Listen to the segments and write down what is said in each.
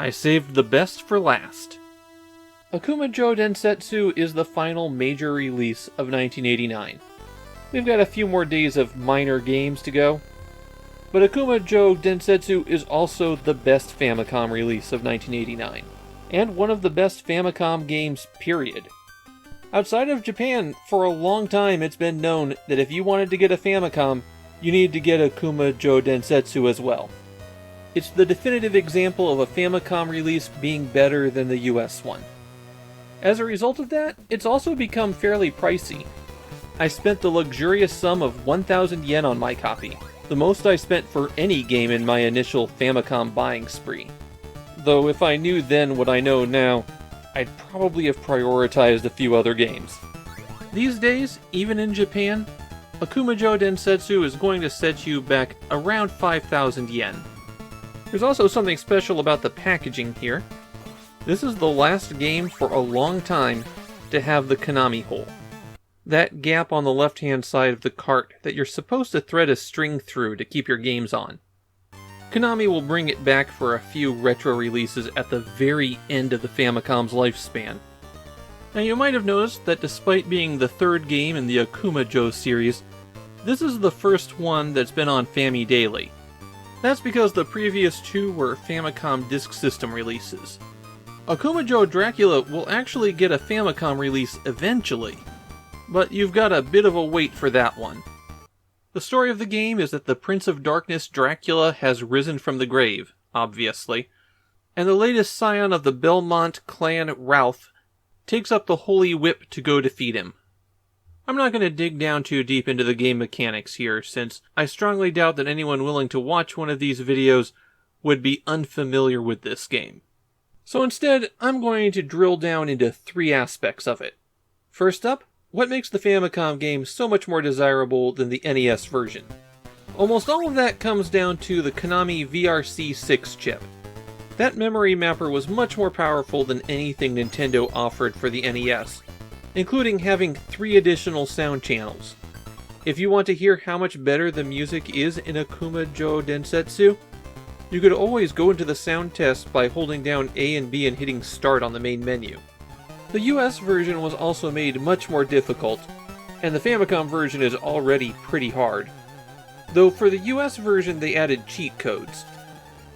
I saved the best for last. Akumajou Densetsu is the final major release of 1989. We've got a few more days of minor games to go, but Akumajou Densetsu is also the best Famicom release of 1989, and one of the best Famicom games, period. Outside of Japan, for a long time it's been known that if you wanted to get a Famicom, you needed to get Akumajou Densetsu as well. It's the definitive example of a Famicom release being better than the US one. As a result of that, it's also become fairly pricey. I spent the luxurious sum of 1,000 yen on my copy, the most I spent for any game in my initial Famicom buying spree. Though if I knew then what I know now, I'd probably have prioritized a few other games. These days, even in Japan, Akumajou Densetsu is going to set you back around 5,000 yen. There's also something special about the packaging here. This is the last game for a long time to have the Konami hole. That gap on the left-hand side of the cart that you're supposed to thread a string through to keep your games on. Konami will bring it back for a few retro releases at the very end of the Famicom's lifespan. Now you might have noticed that despite being the third game in the Akumajou series, this is the first one that's been on Famidaily. That's because the previous two were Famicom Disk System releases. Akumajou Dracula will actually get a Famicom release eventually, but you've got a bit of a wait for that one. The story of the game is that the Prince of Darkness Dracula has risen from the grave, obviously, and the latest scion of the Belmont clan, Ralph, takes up the Holy Whip to go defeat him. I'm not going to dig down too deep into the game mechanics here, since I strongly doubt that anyone willing to watch one of these videos would be unfamiliar with this game. So instead, I'm going to drill down into three aspects of it. First up, what makes the Famicom game so much more desirable than the NES version? Almost all of that comes down to the Konami VRC6 chip. That memory mapper was much more powerful than anything Nintendo offered for the NES, including having 3 additional sound channels. If you want to hear how much better the music is in Akumajou Densetsu, you could always go into the sound test by holding down A and B and hitting start on the main menu. The US version was also made much more difficult, and the Famicom version is already pretty hard. Though for the US version they added cheat codes.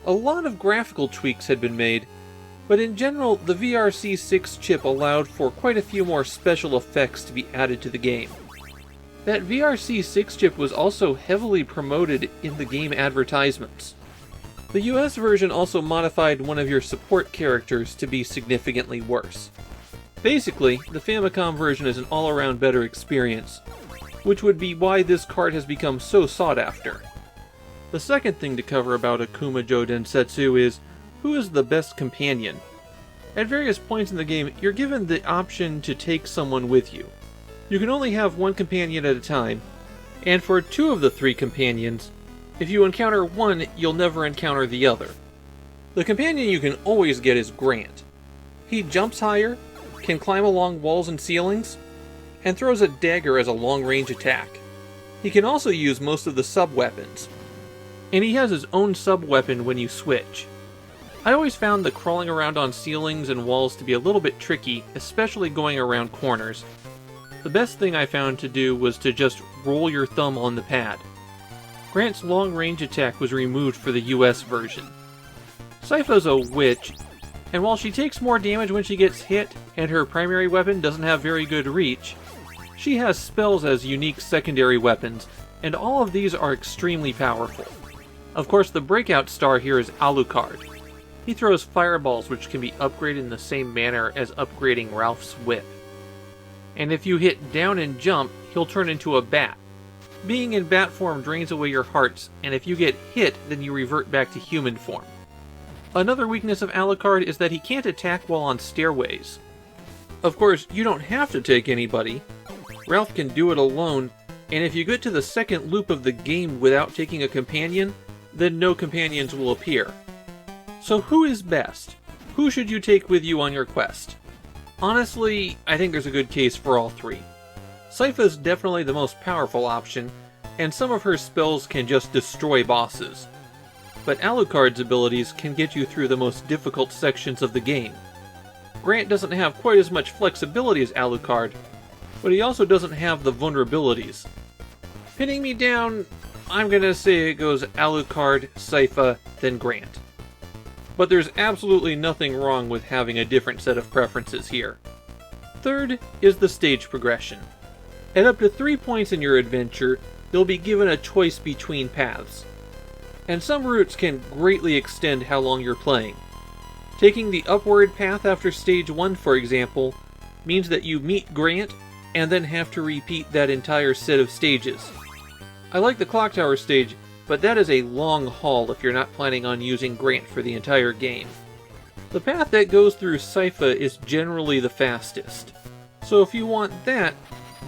A lot of graphical tweaks had been made, but in general the VRC6 chip allowed for quite a few more special effects to be added to the game. That VRC6 chip was also heavily promoted in the game advertisements. The US version also modified one of your support characters to be significantly worse. Basically, the Famicom version is an all-around better experience, which would be why this card has become so sought after. The second thing to cover about Akumajou Densetsu is, who is the best companion? At various points in the game, you're given the option to take someone with you. You can only have one companion at a time, and for 2 of the 3 companions, if you encounter one, you'll never encounter the other. The companion you can always get is Grant. He jumps higher, can climb along walls and ceilings, and throws a dagger as a long-range attack. He can also use most of the sub-weapons, and he has his own sub-weapon when you switch. I always found the crawling around on ceilings and walls to be a little bit tricky, especially going around corners. The best thing I found to do was to just roll your thumb on the pad. Grant's long-range attack was removed for the US version. Sypha's a witch, and while she takes more damage when she gets hit, and her primary weapon doesn't have very good reach, she has spells as unique secondary weapons, and all of these are extremely powerful. Of course, the breakout star here is Alucard. He throws fireballs which can be upgraded in the same manner as upgrading Ralph's whip. And if you hit down and jump, he'll turn into a bat. Being in bat form drains away your hearts, and if you get hit, then you revert back to human form. Another weakness of Alucard is that he can't attack while on stairways. Of course, you don't have to take anybody. Ralph can do it alone, and if you get to the second loop of the game without taking a companion, then no companions will appear. So who is best? Who should you take with you on your quest? Honestly, I think there's a good case for all 3. Sypha's definitely the most powerful option, and some of her spells can just destroy bosses. but Alucard's abilities can get you through the most difficult sections of the game. Grant doesn't have quite as much flexibility as Alucard, but he also doesn't have the vulnerabilities. Pinning me down, I'm gonna say it goes Alucard, Sypha, then Grant. But there's absolutely nothing wrong with having a different set of preferences here. Third is the stage progression. At up to 3 points in your adventure, you'll be given a choice between paths. And some routes can greatly extend how long you're playing. Taking the upward path after stage 1, for example, means that you meet Grant and then have to repeat that entire set of stages. I like the Clock Tower stage, but that is a long haul if you're not planning on using Grant for the entire game. The path that goes through Sypha is generally the fastest, so if you want that,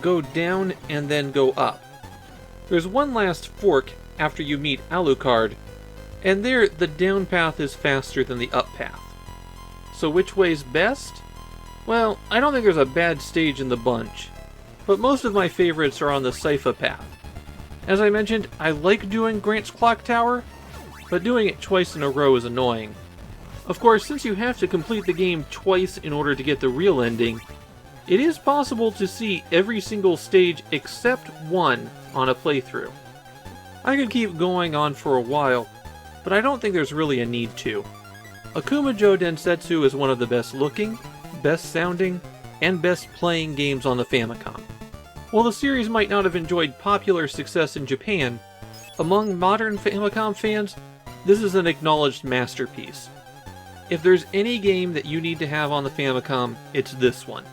go down and then go up. There's one last fork after you meet Alucard, and there the down path is faster than the up path. So which way's best? Well, I don't think there's a bad stage in the bunch, but most of my favorites are on the Sypha path. As I mentioned, I like doing Grant's Clock Tower, but doing it twice in a row is annoying. Of course, since you have to complete the game twice in order to get the real ending, it is possible to see every single stage except one on a playthrough. I could keep going on for a while, but I don't think there's really a need to. Akumajou Densetsu is one of the best looking, best sounding, and best playing games on the Famicom. While the series might not have enjoyed popular success in Japan, among modern Famicom fans, this is an acknowledged masterpiece. If there's any game that you need to have on the Famicom, it's this one.